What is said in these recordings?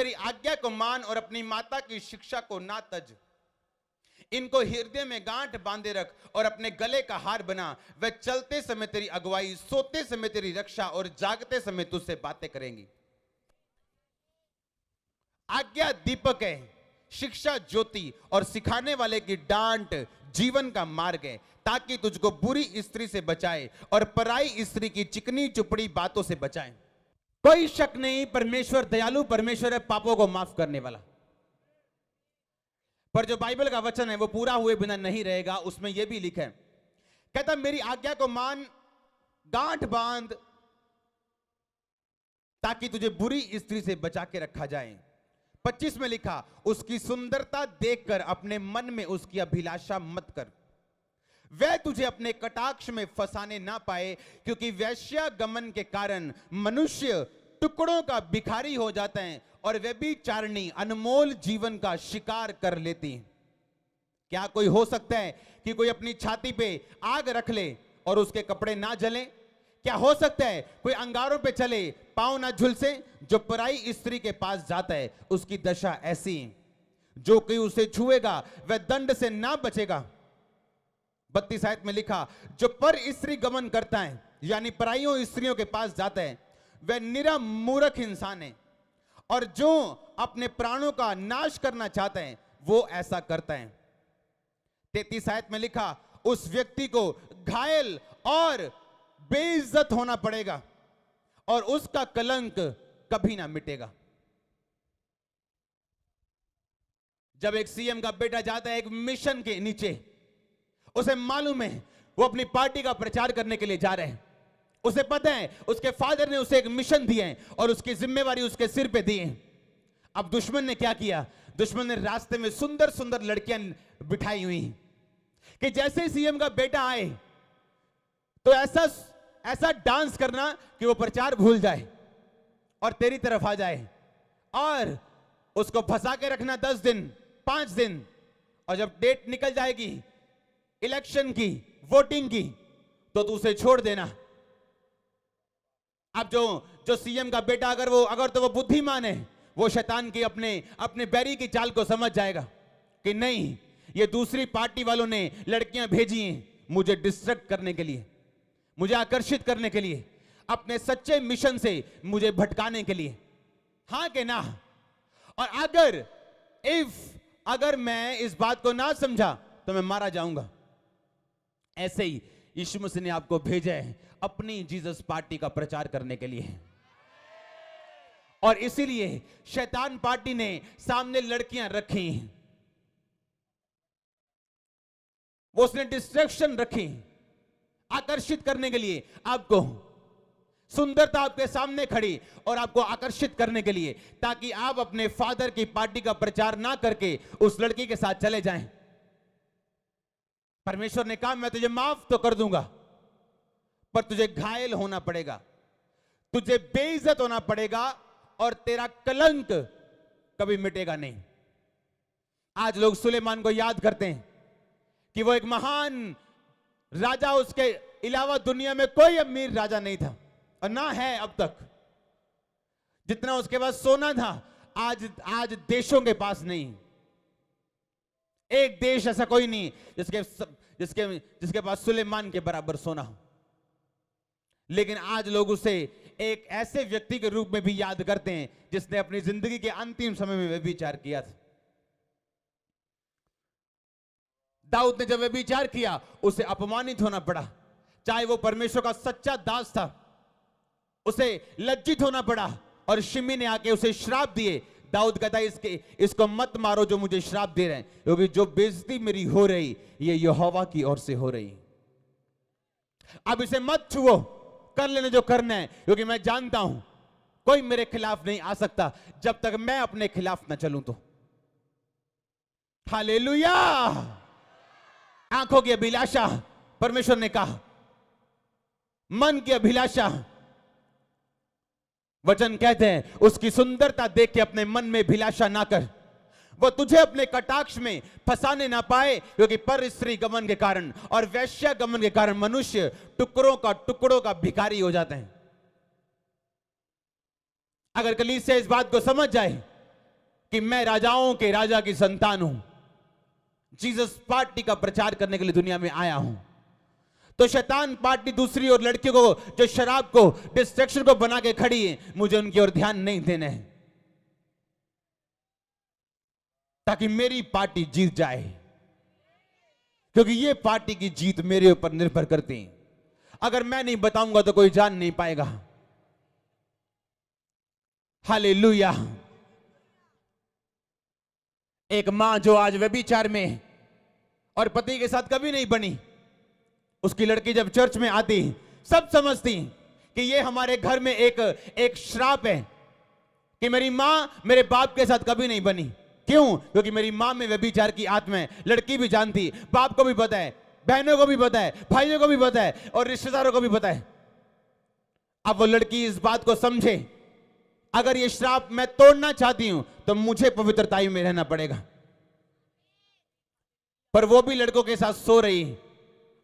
मेरी आज्ञा को मान और अपनी माता की शिक्षा को ना तज। इनको हृदय में गांठ बांधे रख और अपने गले का हार बना। वह चलते समय तेरी अगुवाई, सोते समय तेरी रक्षा और जागते समय तुझसे बातें करेंगी। आज्ञा दीपक है, शिक्षा ज्योति और सिखाने वाले की डांट जीवन का मार्ग है, ताकि तुझको बुरी स्त्री से बचाए और पराई स्त्री की चिकनी चुपड़ी बातों से बचाए। कोई शक नहीं, परमेश्वर दयालु परमेश्वर है, पापों को माफ करने वाला। पर जो बाइबल का वचन है वो पूरा हुए बिना नहीं रहेगा। उसमें यह भी लिखा है, कहता मेरी आज्ञा को मान, गांठ बांध, ताकि तुझे बुरी स्त्री से बचा के रखा जाए। 25 में लिखा, उसकी सुंदरता देखकर अपने मन में उसकी अभिलाषा मत कर, वह तुझे अपने कटाक्ष में फंसाने ना पाए, क्योंकि वेश्यागमन के कारण मनुष्य टुकड़ों का भिखारी हो जाता है और व्यभिचारिणी अनमोल जीवन का शिकार कर लेती है। क्या कोई हो सकता है कि कोई अपनी छाती पे आग रख ले और उसके कपड़े ना जले? क्या हो सकता है कोई अंगारों पे चले, पांव ना झुलसे? जो पराई स्त्री के पास जाता है उसकी दशा ऐसी, जो कोई उसे छुएगा वह दंड से ना बचेगा। 32 आयत में लिखा, जो पर स्त्री गमन करता है यानी पराइयों स्त्रियों के पास जाता है वह निरा मूर्ख इंसान है, और जो अपने प्राणों का नाश करना चाहता है वो ऐसा करता है। 33 आयत में लिखा, उस व्यक्ति को घायल और बेइज्जत होना पड़ेगा और उसका कलंक कभी ना मिटेगा। जब एक सीएम का बेटा जाता है एक मिशन के नीचे, उसे मालूम है वो अपनी पार्टी का प्रचार करने के लिए जा रहे हैं, उसे पता है उसके फादर ने उसे एक मिशन दिया है और उसकी जिम्मेवारी उसके सिर पे दी है। अब दुश्मन ने क्या किया? दुश्मन ने रास्ते में सुंदर सुंदर लड़कियां बिठाई हुई कि जैसे ही सीएम का बेटा आए तो ऐसा डांस करना कि वो प्रचार भूल जाए और तेरी तरफ आ जाए, और उसको फंसा के रखना 10 दिन 5 दिन, और जब डेट निकल जाएगी इलेक्शन की, वोटिंग की, तो तू उसे छोड़ देना। अब जो सीएम का बेटा अगर तो वो बुद्धिमान है, वो शैतान की अपने बैरी की चाल को समझ जाएगा कि नहीं, ये दूसरी पार्टी वालों ने लड़कियां भेजी हैं मुझे डिस्ट्रैक्ट करने के लिए, मुझे आकर्षित करने के लिए, अपने सच्चे मिशन से मुझे भटकाने के लिए। हाँ कि ना? और अगर मैं इस बात को ना समझा तो मैं मारा जाऊंगा। ऐसे ही यीशु मसीह ने आपको भेजा है अपनी जीसस पार्टी का प्रचार करने के लिए, और इसीलिए शैतान पार्टी ने सामने लड़कियां रखी, वो उसने डिस्ट्रैक्शन रखी आकर्षित करने के लिए। आपको सुंदरता आपके सामने खड़ी और आपको आकर्षित करने के लिए, ताकि आप अपने फादर की पार्टी का प्रचार ना करके उस लड़की के साथ चले जाएं। परमेश्वर ने कहा मैं तुझे माफ तो कर दूंगा, पर तुझे घायल होना पड़ेगा, तुझे बेइज्जत होना पड़ेगा, और तेरा कलंक कभी मिटेगा नहीं। आज लोग सुलेमान को याद करते हैं कि वो एक महान राजा, उसके अलावा दुनिया में कोई अमीर राजा नहीं था, और ना है अब तक। जितना उसके पास सोना था आज देशों के पास नहीं। एक देश ऐसा कोई नहीं जिसके पास सुलेमान के बराबर सोना हो। लेकिन आज लोग उसे एक ऐसे व्यक्ति के रूप में भी याद करते हैं जिसने अपनी जिंदगी के अंतिम समय में व्यभिचार किया था। दाऊद ने जब व्यभिचार किया उसे अपमानित होना पड़ा, चाहे वो परमेश्वर का सच्चा दास था, उसे लज्जित होना पड़ा, और शिमी ने आके उसे श्राप दिए। दाऊद कहता है इसको मत मारो जो मुझे श्राप दे रहे हैं, क्योंकि जो बेइज्जती मेरी हो रही ये यहोवा की ओर से हो रही। अब इसे मत छुओ, कर लेने जो करना है, क्योंकि मैं जानता हूं कोई मेरे खिलाफ नहीं आ सकता जब तक मैं अपने खिलाफ न चलूं। तो हालेलुया। आंखों की अभिलाषा, परमेश्वर ने कहा, मन की अभिलाषा, वचन कहते हैं उसकी सुंदरता देख के अपने मन में अभिलाषा ना कर, वो तुझे अपने कटाक्ष में फंसाने ना पाए, क्योंकि पर स्त्री गमन के कारण और वैश्या गमन के कारण मनुष्य टुकड़ों का भिखारी हो जाते हैं। अगर कलीसिया इस बात को समझ जाए कि मैं राजाओं के राजा की संतान हूं, जीसस पार्टी का प्रचार करने के लिए दुनिया में आया हूं, तो शैतान पार्टी दूसरी और लड़कियों को जो शराब को, डिस्ट्रैक्शन को बना के खड़ी है, मुझे उनकी ओर ध्यान नहीं देना है, ताकि मेरी पार्टी जीत जाए, क्योंकि ये पार्टी की जीत मेरे ऊपर निर्भर करती है। अगर मैं नहीं बताऊंगा तो कोई जान नहीं पाएगा। हालेलुया। एक मां जो आज व्यभिचार में और पति के साथ कभी नहीं बनी, उसकी लड़की जब चर्च में आती, सब समझती कि ये हमारे घर में एक श्राप है कि मेरी मां मेरे बाप के साथ कभी नहीं बनी। क्यों? क्योंकि मेरी मां में व्यभिचार की आत्मा है। लड़की भी जानती, बाप को भी पता है, बहनों को भी पता है, भाइयों को भी पता है और रिश्तेदारों को भी पता है। अब वो लड़की इस बात को समझे, अगर ये श्राप मैं तोड़ना चाहती हूं तो मुझे पवित्रताई में रहना पड़ेगा। पर वो भी लड़कों के साथ सो रही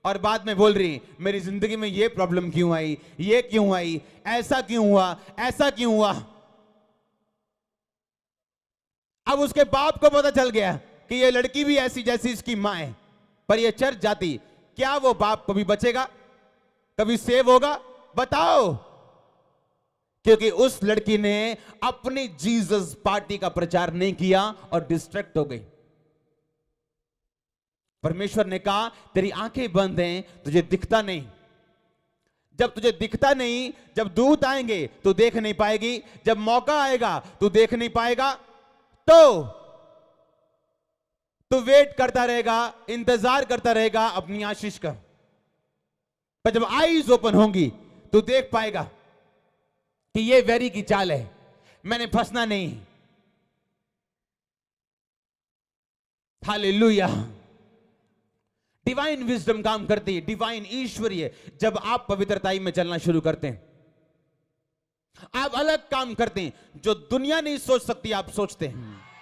और बाद में बोल रही, मेरी जिंदगी में ये प्रॉब्लम क्यों आई, ये क्यों आई, ऐसा क्यों हुआ, ऐसा क्यों हुआ। अब उसके बाप को पता चल गया कि ये लड़की भी ऐसी जैसी इसकी मां है, पर ये चर्च जाती, क्या वो बाप कभी बचेगा, कभी सेव होगा? बताओ। क्योंकि उस लड़की ने अपनी जीसस पार्टी का प्रचार नहीं किया और डिस्ट्रैक्ट हो गई। परमेश्वर ने कहा, तेरी आंखें बंद हैं, तुझे दिखता नहीं। जब तुझे दिखता नहीं, जब दूत आएंगे तो देख नहीं पाएगी, जब मौका आएगा तो देख नहीं पाएगा, तो वेट करता रहेगा, इंतजार करता रहेगा अपनी आशीष का। पर जब आईज ओपन होंगी तो देख पाएगा कि ये वेरी की चाल है, मैंने फंसना नहीं। हालेलुया। डिवाइन विजडम काम करती है, डिवाइन ईश्वरीय। जब आप पवित्रताई में चलना शुरू करते हैं, आप अलग काम करते हैं, जो दुनिया नहीं सोच सकती आप सोचते हैं।